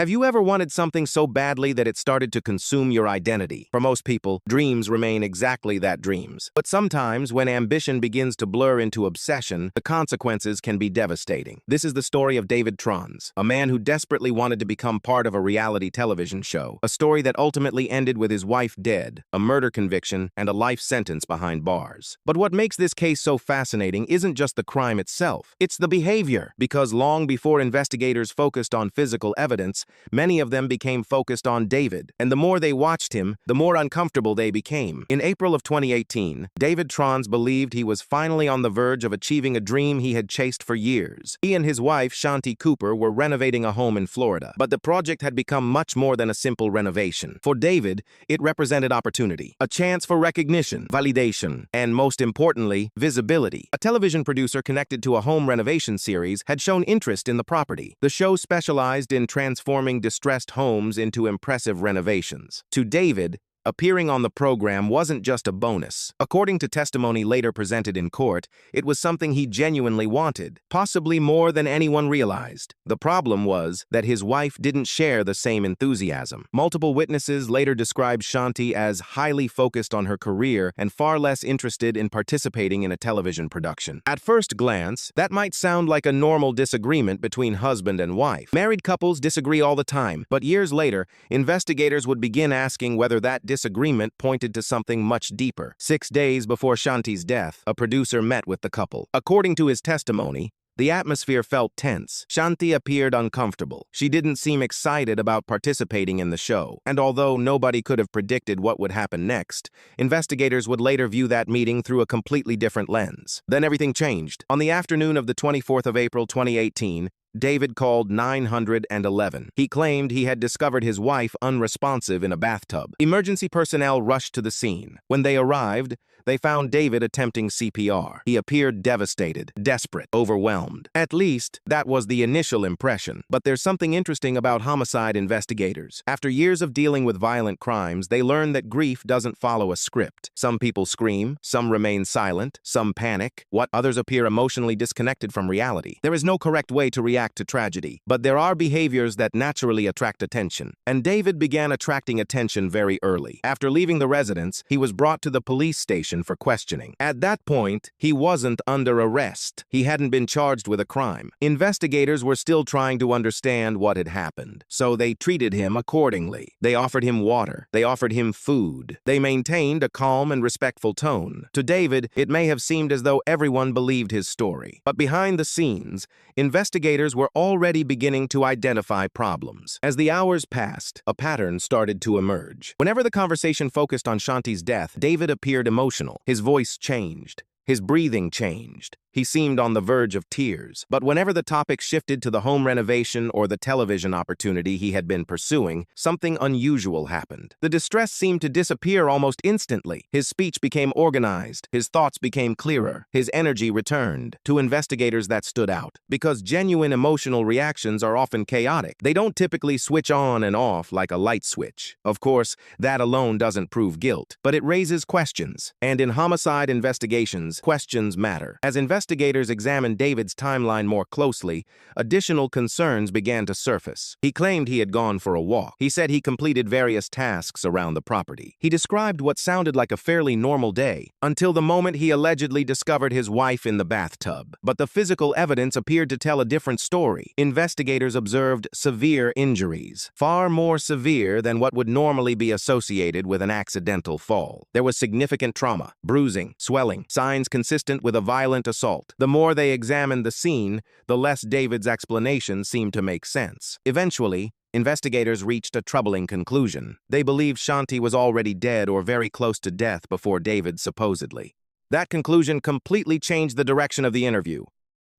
Have you ever wanted something so badly that it started to consume your identity? For most people, dreams remain exactly that, dreams. But sometimes, when ambition begins to blur into obsession, the consequences can be devastating. This is the story of David Tronnes, a man who desperately wanted to become part of a reality television show. A story that ultimately ended with his wife dead, a murder conviction, and a life sentence behind bars. But what makes this case so fascinating isn't just the crime itself, it's the behavior. Because long before investigators focused on physical evidence, many of them became focused on David, and the more they watched him, the more uncomfortable they became. In April of 2018, David Tronnes believed he was finally on the verge of achieving a dream he had chased for years. He and his wife, Shanti Cooper, were renovating a home in Florida, but the project had become much more than a simple renovation. For David, it represented opportunity, a chance for recognition, validation, and most importantly, visibility. A television producer connected to a home renovation series had shown interest in the property. The show specialized in transforming distressed homes into impressive renovations. To David, appearing on the program wasn't just a bonus. According to testimony later presented in court, it was something he genuinely wanted, possibly more than anyone realized. The problem was that his wife didn't share the same enthusiasm. Multiple witnesses later described Shanti as highly focused on her career and far less interested in participating in a television production. At first glance, that might sound like a normal disagreement between husband and wife. Married couples disagree all the time, but years later, investigators would begin asking whether that disagreement pointed to something much deeper. 6 days before Shanti's death, a producer met with the couple. According to his testimony, the atmosphere felt tense. Shanti appeared uncomfortable. She didn't seem excited about participating in the show. And although nobody could have predicted what would happen next, investigators would later view that meeting through a completely different lens. Then everything changed. On the afternoon of the 24th of April 2018, David called 911. He claimed he had discovered his wife unresponsive in a bathtub. Emergency personnel rushed to the scene. When they arrived, they found David attempting CPR. He appeared devastated, desperate, overwhelmed. At least, that was the initial impression. But there's something interesting about homicide investigators. After years of dealing with violent crimes, they learn that grief doesn't follow a script. Some people scream, some remain silent, some panic, others appear emotionally disconnected from reality. There is no correct way to react to tragedy, but there are behaviors that naturally attract attention. And David began attracting attention very early. After leaving the residence, he was brought to the police station for questioning. At that point, he wasn't under arrest. He hadn't been charged with a crime. Investigators were still trying to understand what had happened, so they treated him accordingly. They offered him water. They offered him food. They maintained a calm and respectful tone. To David, it may have seemed as though everyone believed his story. But behind the scenes, investigators were already beginning to identify problems. As the hours passed, a pattern started to emerge. Whenever the conversation focused on Shanti's death, David appeared emotional. His voice changed. His breathing changed. He seemed on the verge of tears. But whenever the topic shifted to the home renovation or the television opportunity he had been pursuing, something unusual happened. The distress seemed to disappear almost instantly. His speech became organized. His thoughts became clearer. His energy returned. To investigators, that stood out, because genuine emotional reactions are often chaotic. They don't typically switch on and off like a light switch. Of course, that alone doesn't prove guilt, but it raises questions. And in homicide investigations, questions matter. As investigators examined David's timeline more closely, additional concerns began to surface. He claimed he had gone for a walk. He said he completed various tasks around the property. He described what sounded like a fairly normal day, until the moment he allegedly discovered his wife in the bathtub. But the physical evidence appeared to tell a different story. Investigators observed severe injuries, far more severe than what would normally be associated with an accidental fall. There was significant trauma, bruising, swelling, signs consistent with a violent assault. The more they examined the scene, the less David's explanation seemed to make sense. Eventually, investigators reached a troubling conclusion. They believed Shanti was already dead or very close to death before David supposedly. That conclusion completely changed the direction of the interview.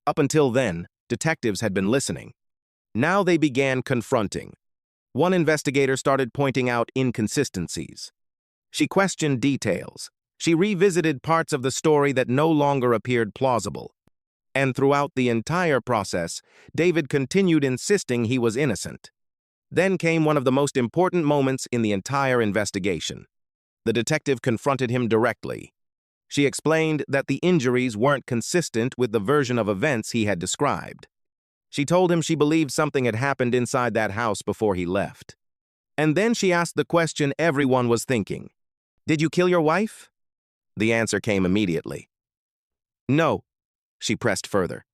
Up until then, detectives had been listening. Now they began confronting. One investigator started pointing out inconsistencies. She questioned details. She revisited parts of the story that no longer appeared plausible. And throughout the entire process, David continued insisting he was innocent. Then came one of the most important moments in the entire investigation. The detective confronted him directly. She explained that the injuries weren't consistent with the version of events he had described. She told him she believed something had happened inside that house before he left. And then she asked the question everyone was thinking. Did you kill your wife? The answer came immediately. No, she pressed further.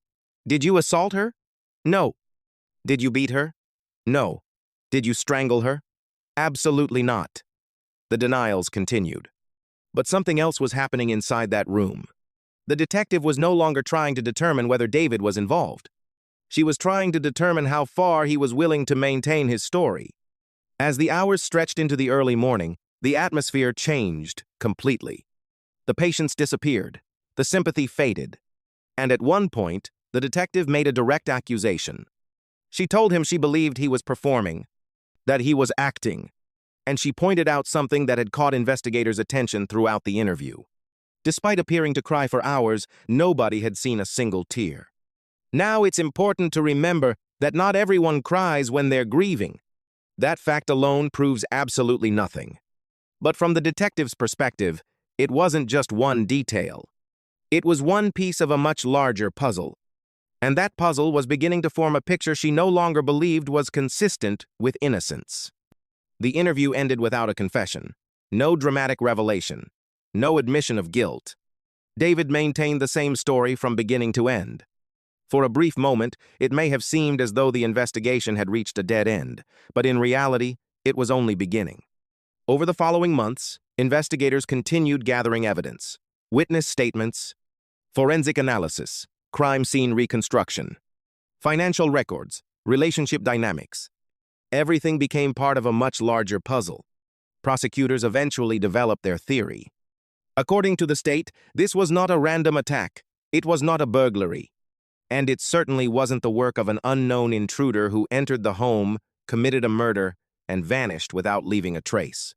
Did you assault her? No. Did you beat her? No. Did you strangle her? Absolutely not. The denials continued. But something else was happening inside that room. The detective was no longer trying to determine whether David was involved. She was trying to determine how far he was willing to maintain his story. As the hours stretched into the early morning, the atmosphere changed completely. The patience disappeared, the sympathy faded, and at one point, the detective made a direct accusation. She told him she believed he was performing, that he was acting, and she pointed out something that had caught investigators' attention throughout the interview. Despite appearing to cry for hours, nobody had seen a single tear. Now it's important to remember that not everyone cries when they're grieving. That fact alone proves absolutely nothing. But from the detective's perspective, it wasn't just one detail. It was one piece of a much larger puzzle. And that puzzle was beginning to form a picture she no longer believed was consistent with innocence. The interview ended without a confession. No dramatic revelation. No admission of guilt. David maintained the same story from beginning to end. For a brief moment, it may have seemed as though the investigation had reached a dead end, but in reality, it was only beginning. Over the following months, investigators continued gathering evidence, witness statements, forensic analysis, crime scene reconstruction, financial records, relationship dynamics. Everything became part of a much larger puzzle. Prosecutors eventually developed their theory. According to the state, this was not a random attack. It was not a burglary. And it certainly wasn't the work of an unknown intruder who entered the home, committed a murder, and vanished without leaving a trace.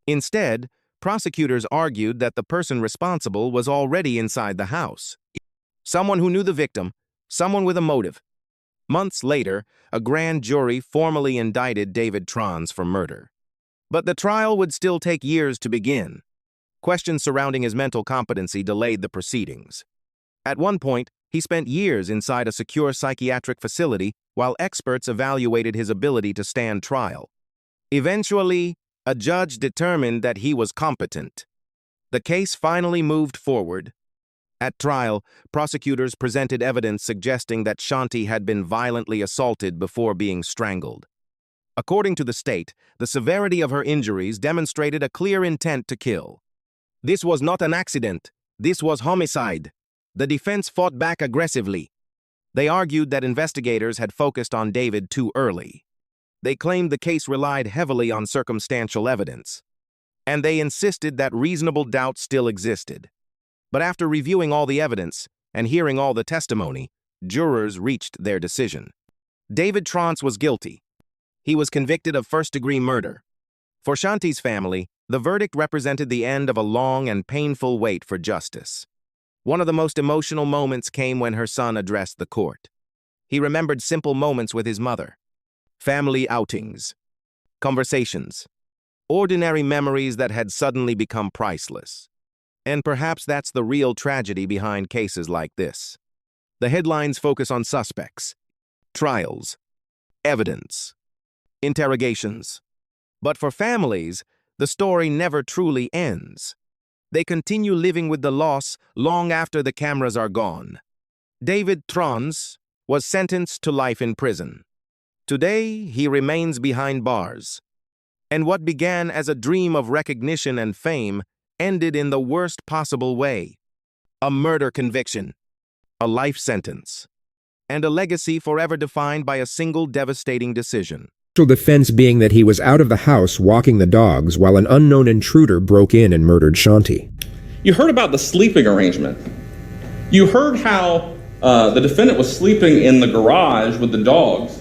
Instead, prosecutors argued that the person responsible was already inside the house. Someone who knew the victim, someone with a motive. Months later, a grand jury formally indicted David Tronnes for murder. But the trial would still take years to begin. Questions surrounding his mental competency delayed the proceedings. At one point, he spent years inside a secure psychiatric facility while experts evaluated his ability to stand trial. Eventually, a judge determined that he was competent. The case finally moved forward. At trial, prosecutors presented evidence suggesting that Shanti had been violently assaulted before being strangled. According to the state, the severity of her injuries demonstrated a clear intent to kill. This was not an accident. This was homicide. The defense fought back aggressively. They argued that investigators had focused on David too early. They claimed the case relied heavily on circumstantial evidence. And they insisted that reasonable doubt still existed. But after reviewing all the evidence and hearing all the testimony, jurors reached their decision. David Tronnes was guilty. He was convicted of first-degree murder. For Shanti's family, the verdict represented the end of a long and painful wait for justice. One of the most emotional moments came when her son addressed the court. He remembered simple moments with his mother. Family outings. Conversations. Ordinary memories that had suddenly become priceless. And perhaps that's the real tragedy behind cases like this. The headlines focus on suspects, trials, evidence, interrogations. But for families, the story never truly ends. They continue living with the loss long after the cameras are gone. David Tronnes was sentenced to life in prison. Today, he remains behind bars. And what began as a dream of recognition and fame ended in the worst possible way. A murder conviction, a life sentence, and a legacy forever defined by a single devastating decision. The defense being that he was out of the house walking the dogs while an unknown intruder broke in and murdered Shanti. You heard about the sleeping arrangement. You heard how the defendant was sleeping in the garage with the dogs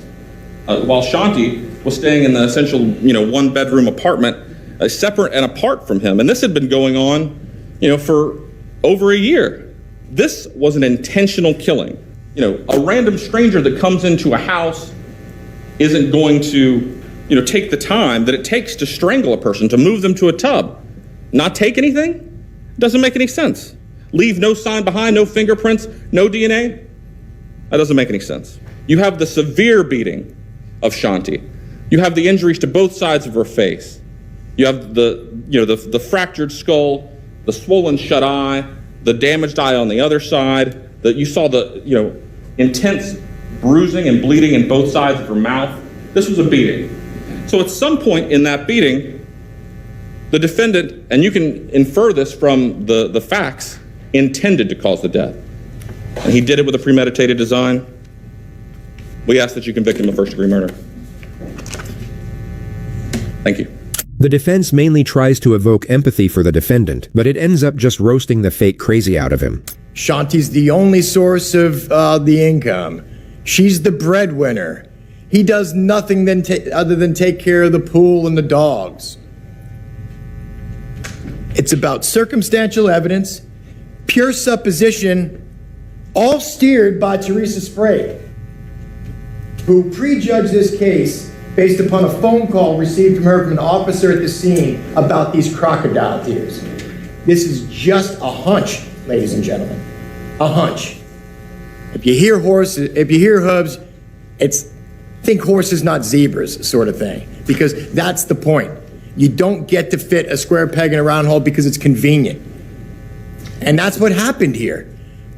while Shanti was staying in the essential, one-bedroom apartment separate and apart from him. And this had been going on, for over a year. This was an intentional killing. A random stranger that comes into a house isn't going to, take the time that it takes to strangle a person, to move them to a tub. Not take anything? Doesn't make any sense. Leave no sign behind, no fingerprints, no DNA? That doesn't make any sense. You have the severe beating of Shanti. You have the injuries to both sides of her face. You have the fractured skull, the swollen shut eye, the damaged eye on the other side. That you saw the intense bruising and bleeding in both sides of her mouth. This was a beating. So at some point in that beating, the defendant, and you can infer this from the facts, intended to cause the death. And he did it with a premeditated design. We ask that you convict him of first-degree murder. Thank you. The defense mainly tries to evoke empathy for the defendant, but it ends up just roasting the fake crazy out of him. Shanti's the only source of the income. She's the breadwinner. He does nothing other than take care of the pool and the dogs. It's about circumstantial evidence, pure supposition, all steered by Teresa Sprague, who prejudged this case based upon a phone call received from her from an officer at the scene about these crocodile tears. This is just a hunch, ladies and gentlemen, a hunch. If you hear hooves, think horses, not zebras, sort of thing, because that's the point. You don't get to fit a square peg in a round hole because it's convenient. And that's what happened here.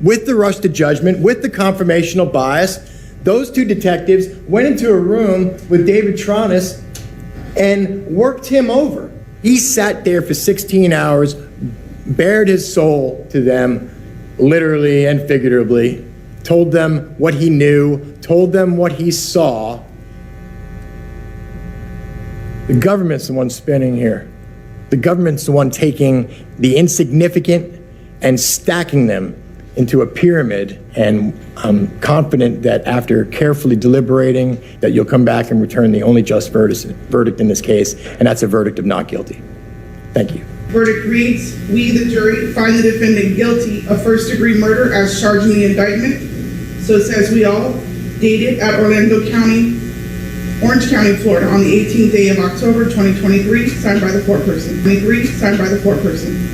With the rush to judgment, with the confirmational bias, those two detectives went into a room with David Tronnes and worked him over. He sat there for 16 hours, bared his soul to them, literally and figuratively, told them what he knew, told them what he saw. The government's the one spinning here. The government's the one taking the insignificant and stacking them into a pyramid, and I'm confident that after carefully deliberating that you'll come back and return the only just verdict in this case, and that's a verdict of not guilty. Thank you. Verdict reads, we, the jury, find the defendant guilty of first-degree murder as charged in the indictment. So says we all, dated at Orange County, Florida, on the 18th day of October, 2023, signed by the foreperson. Signed by the foreperson.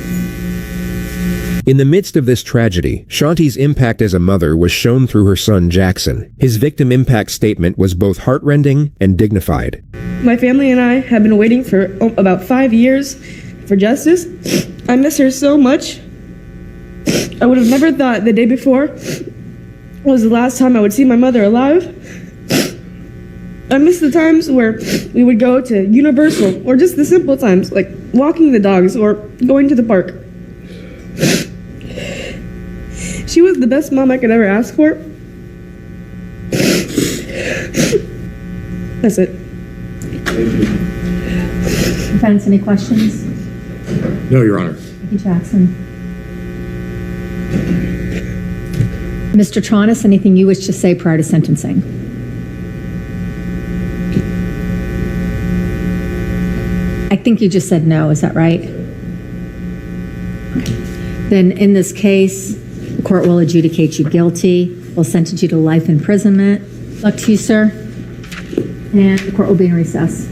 In the midst of this tragedy, Shanti's impact as a mother was shown through her son Jackson. His victim impact statement was both heartrending and dignified. My family and I have been waiting for about 5 years for justice. I miss her so much. I would have never thought the day before was the last time I would see my mother alive. I miss the times where we would go to Universal, or just the simple times, like walking the dogs or going to the park. She was the best mom I could ever ask for. That's it. Defense, any questions? No, Your Honor. Thank you, Jackson. Mr. Tronnes, anything you wish to say prior to sentencing? I think you just said no, is that right? Okay. Then in this case, the court will adjudicate you guilty. We'll sentence you to life imprisonment. Luck to you, sir. And the court will be in recess.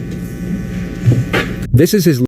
This is his